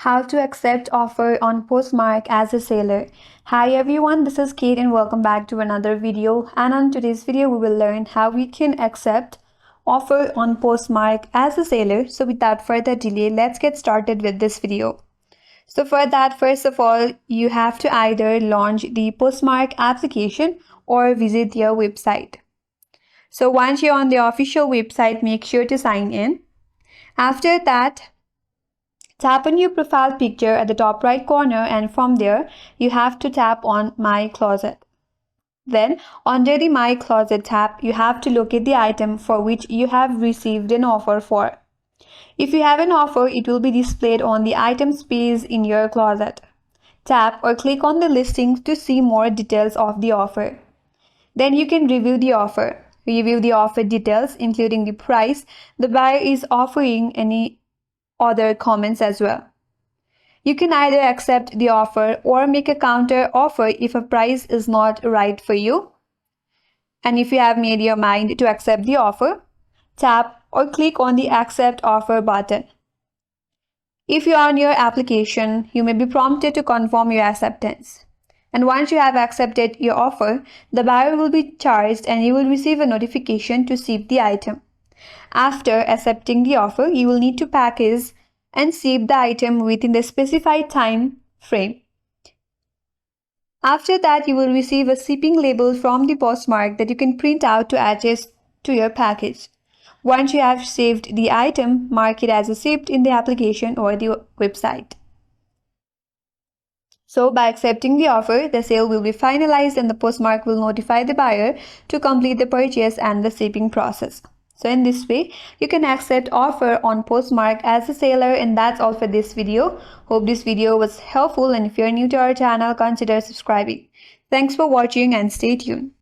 How to accept offer on Poshmark as a seller. Hi everyone, this is Kate and welcome back to another video. And on today's video, we will learn how we can accept offer on Poshmark as a seller. So without further delay, let's get started with this video. So for that, first of all, you have to either launch the Poshmark application or visit their website. So once you're on the official website, make sure to sign in. After that, tap on your profile picture at the top right corner, and from there, you have to tap on My Closet. Then, under the My Closet tab, you have to locate the item for which you have received an offer for. If you have an offer, it will be displayed on the items page in your closet. Tap or click on the listing to see more details of the offer. Then you can review the offer. Review the offer details, including the price the buyer is offering, any other comments as well. You can either accept the offer or make a counter offer if a price is not right for you. And if you have made your mind to accept the offer, tap or click on the accept offer button. If you are on your application, you may be prompted to confirm your acceptance. And once you have accepted your offer, the buyer will be charged and you will receive a notification to ship the item. After accepting the offer, you will need to package and ship the item within the specified time frame. After that, you will receive a shipping label from the Poshmark that you can print out to attach to your package. Once you have saved the item, mark it as shipped in the application or the website. So by accepting the offer, the sale will be finalized and the Poshmark will notify the buyer to complete the purchase and the shipping process. So in this way, you can accept offer on Poshmark as a seller, and that's all for this video. Hope this video was helpful, and if you're new to our channel, consider subscribing. Thanks for watching and stay tuned.